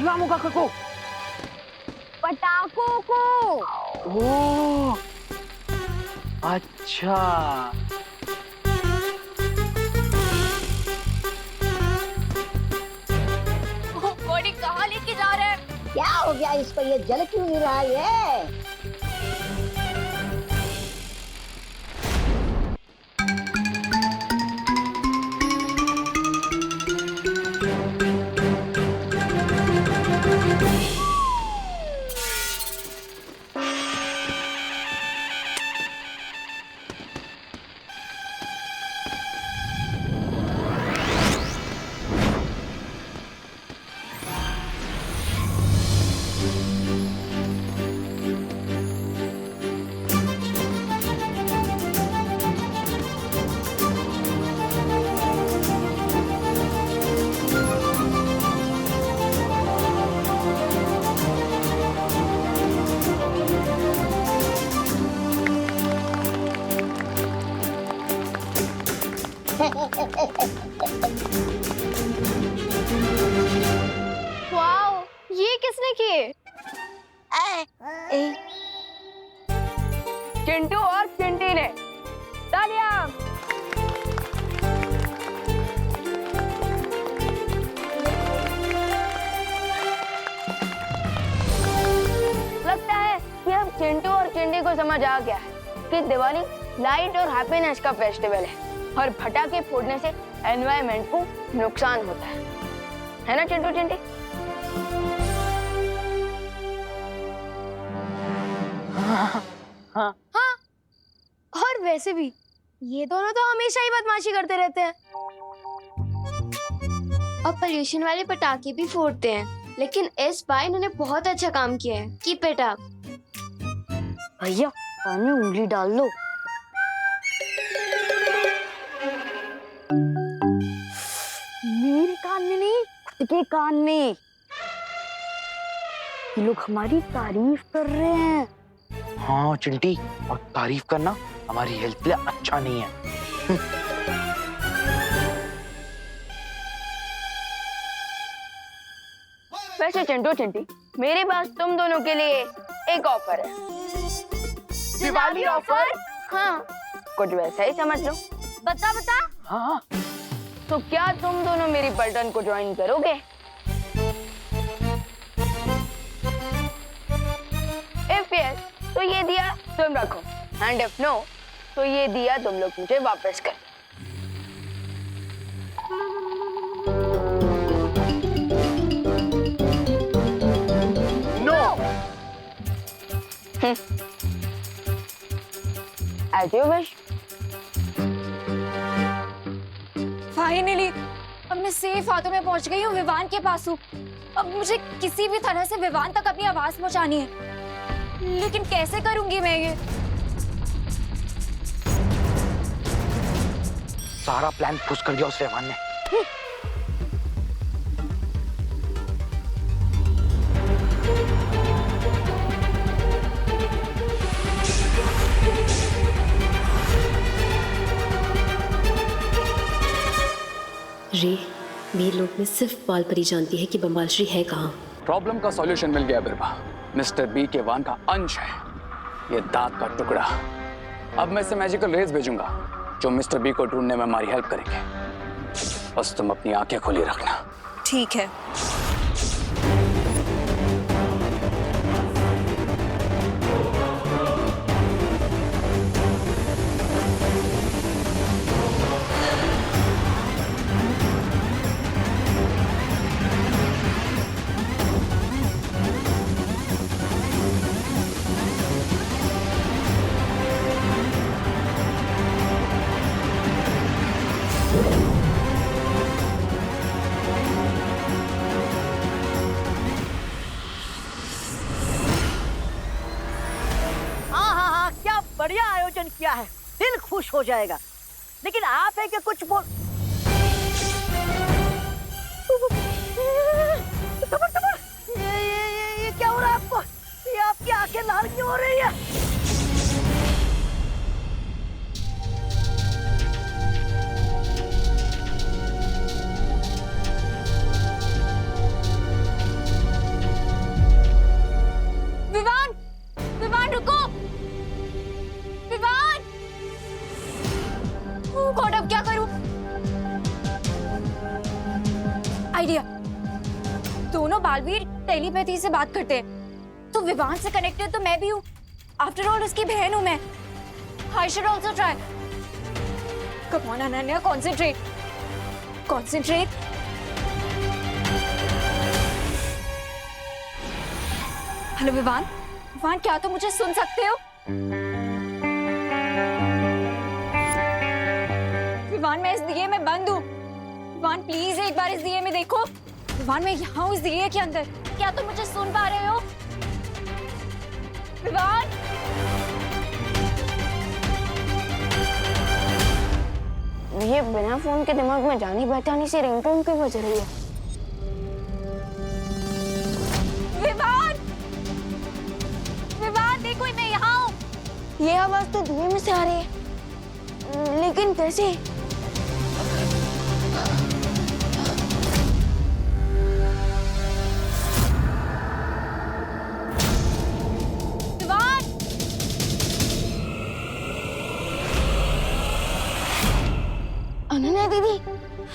N: लामू का को
H: पटाखों को।
N: ओह अच्छा।
D: बॉडी कहाँ लेके जा रहे हैं?
I: क्या हो गया इसको? ये जल क्यों नहीं रहा है?
H: वाओ, ये किसने किए?
C: चिंटू और चिंटी ने। तालियां। लगता है कि अब चिंटू और चिंटी को समझ आ गया है कि दिवाली लाइट और हैप्पीनेस का फेस्टिवल है और पटाखे फोड़ने से एनवायरनमेंट को नुकसान होता है ना चिंटू चिंटी?
H: हाँ, और वैसे भी ये दोनों तो हमेशा ही बदमाशी करते रहते हैं और पोल्यूशन वाले पटाखे भी फोड़ते हैं, लेकिन इस बार इन्होंने बहुत अच्छा काम किया है। Keep it up.
C: भैया, कान में उंगली डाल लो।
I: मेरे कान में नहीं, के कान में। ये लोग हमारी तारीफ कर रहे हैं।
N: हाँ चिंटी, और तारीफ करना हमारी हेल्थ के लिए अच्छा नहीं है।
C: वैसे चिंटू चिंटी, मेरे पास तुम दोनों के लिए एक ऑफर है।
N: दिवाली ऑफर?
C: हाँ, कुछ वैसा ही समझ लो।
H: बता बता।
N: हाँ।
C: तो क्या तुम दोनों मेरी पलटन को ज्वाइन करोगे? इफ यस, तो ये दिया तुम रखो, एंड इफ नो, तो ये दिया तुम लोग मुझे वापस कर।
N: No.
C: As you wish.
D: Finally अब मैं सेफ हाथों में पहुंच गई हूँ, विवान के पास हूँ। अब मुझे किसी भी तरह से विवान तक अपनी आवाज पहुंचानी है, लेकिन कैसे करूंगी मैं ये?
N: सारा प्लान फुस कर दिया उस विवान ने।
E: रे, वीर लोक में सिर्फ बालपरी जानती है कि बम्बाल श्री है कहाँ।
F: प्रॉब्लम का सॉल्यूशन मिल गया बिरबा। मिस्टर बी के वान का अंश है ये दांत का टुकड़ा। अब मैं इसे मैजिकल रेज भेजूंगा जो मिस्टर बी को ढूंढने में हमारी हेल्प करेंगे। बस तुम अपनी आंखें खोली रखना।
D: ठीक है।
I: बढ़िया आयोजन किया है, दिल खुश हो जाएगा। लेकिन आप है कि कुछ बोल। ये क्या हो रहा है आपको? ये आपकी आंखें लाल क्यों हो रही है?
D: विवान, विवान रुको। विवान! ओह गॉड, अब क्या करूं? आइडिया। दोनों बालवीर टेलीपैथी से बात करते हैं, तो विवान से कनेक्टेड तो मैं भी हूँ। आफ्टर ऑल उसकी बहन हूँ मैं। I should also try. Come on Ananya, concentrate, concentrate. Hello Vivaan, Vivaan क्या तुम मुझे सुन सकते हो? विवान मैं इस दिए में बंद हूँ। विवान प्लीज एक बार इस दिए में देखो। विवान मैं यहाँ हूँ इस दिए के अंदर। क्या तुम मुझे सुन पा रहे हो? विवान!
C: ये बिना फोन के दिमाग में जानी पहचानी से रिंगटोन क्यों बज रही है?
D: विवान! विवान देखो मैं यहाँ हूँ।
C: ये आवाज तो दिए में से आ रही है, लेकिन कैसे?
D: विवान!
C: अनन्या दीदी।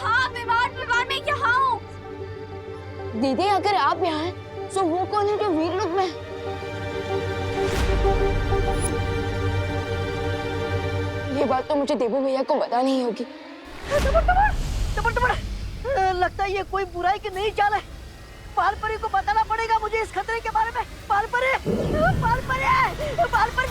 D: हाँ विवान, विवान मैं यहाँ हूँ।
C: दीदी अगर आप यहाँ हैं, तो वो कौन है जो वीर लोक में? ये बात तो मुझे देवू भैया को बतानी ही होगी।
I: लगता है ये कोई बुराई की नई चाल है। पालपरी को बताना पड़ेगा मुझे इस खतरे के बारे में। पालपरी, पालपरी, पालपरी।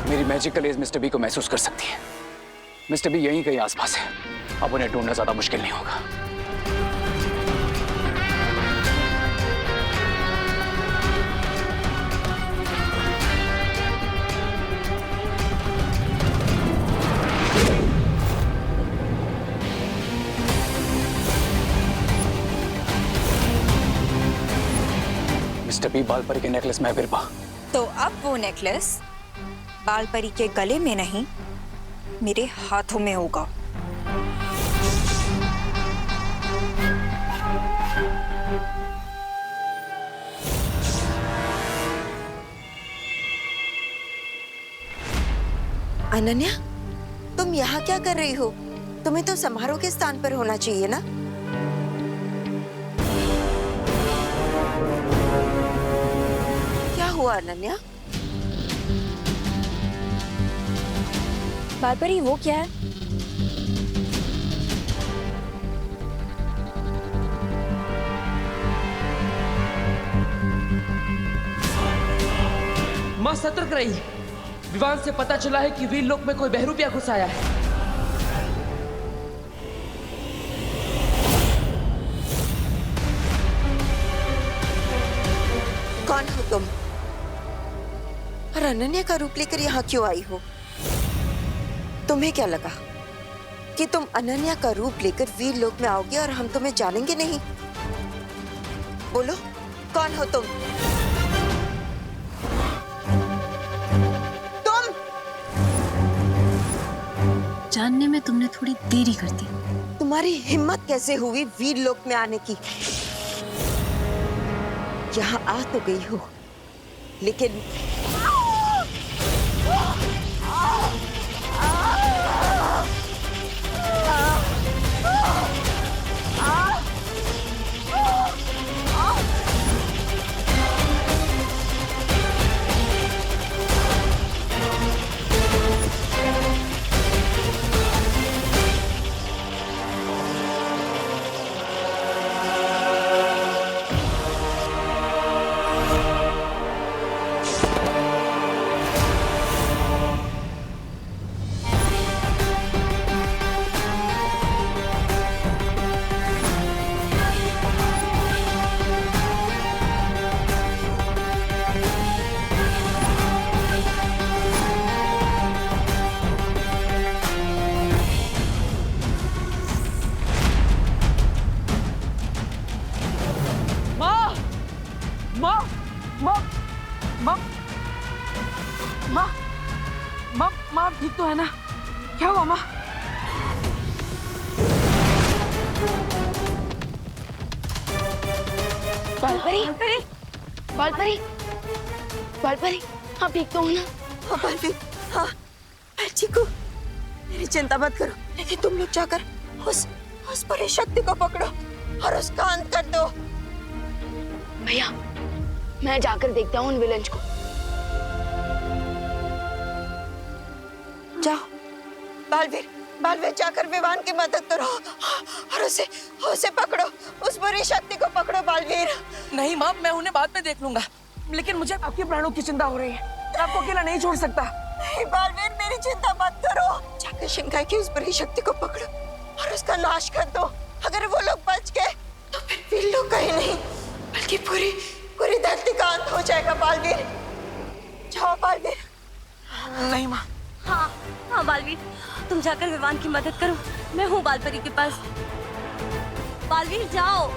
F: मेरी मैजिकल एज मिस्टर बी को महसूस कर सकती है। मिस्टर बी यहीं कहीं आसपास है। अब उन्हें ढूंढना ज्यादा मुश्किल नहीं होगा। मिस्टर बी बालपरी के नेकलेस में बिरबा।
D: तो अब वो नेकलेस बालपरी के गले में नहीं, मेरे हाथों में होगा।
L: अनन्या, तुम यहाँ क्या कर रही हो? तुम्हें तो समारोह के स्थान पर होना चाहिए ना। क्या हुआ अनन्या?
D: बालपरी वो क्या है?
G: माँ सतर्क रही। विवान से पता चला है कि वीर लोक में कोई बहरूपिया घुस आया है।
L: कौन हो तुम? और अनन्या का रूप लेकर यहाँ क्यों आई हो? तुम्हें क्या लगा कि तुम अनन्या का रूप लेकर वीर लोक में आओगे और हम तुम्हें जानेंगे नहीं? बोलो, कौन हो तुम?
E: जानने में तुमने थोड़ी देरी कर दी।
L: तुम्हारी हिम्मत कैसे हुई वीर लोक में आने की? यहाँ आ तो गई हो, लेकिन
K: माँ ठीक तो है ना? क्या हुआ माँ?
C: बालपरी, बालपरी, बालपरी, आप ठीक तो हो ना?
L: हाँ बालवीर, हाँ मैं ठीक हूँ। मेरी चिंता मत करो, लेकिन तुम लोग जाकर उस बड़ी शक्ति को पकड़ो और उसका अंत कर दो।
C: भैया, मैं जाकर देखता हूँ उन विलन्स को।
L: जाओ बालवीर जाकर विवान की मदद करो और उसे पकड़ो, उस बुरी शक्ति को पकड़ो बालवीर।
K: नहीं माँ, मैं उन्हें बाद में देख लूंगा, लेकिन मुझे आपके प्राणों की चिंता हो रही है। मैं आपको अकेला नहीं छोड़ सकता।
L: नहीं बालवीर, मेरी चिंता मत करो। जाकर शिंगाई की उस बुरी शक्ति को पकड़ो और उसका नाश कर दो। अगर वो लोग बच गए तो फिर वीर लोग कहीं नहीं, बल्कि पूरी धरती का अंत हो जाएगा बालवीर। जाओ बालवीर।
K: नहीं माँ।
O: हाँ बालवीर, तुम जाकर विवान की मदद करो। मैं हूँ बालपरी के पास। बालवीर जाओ।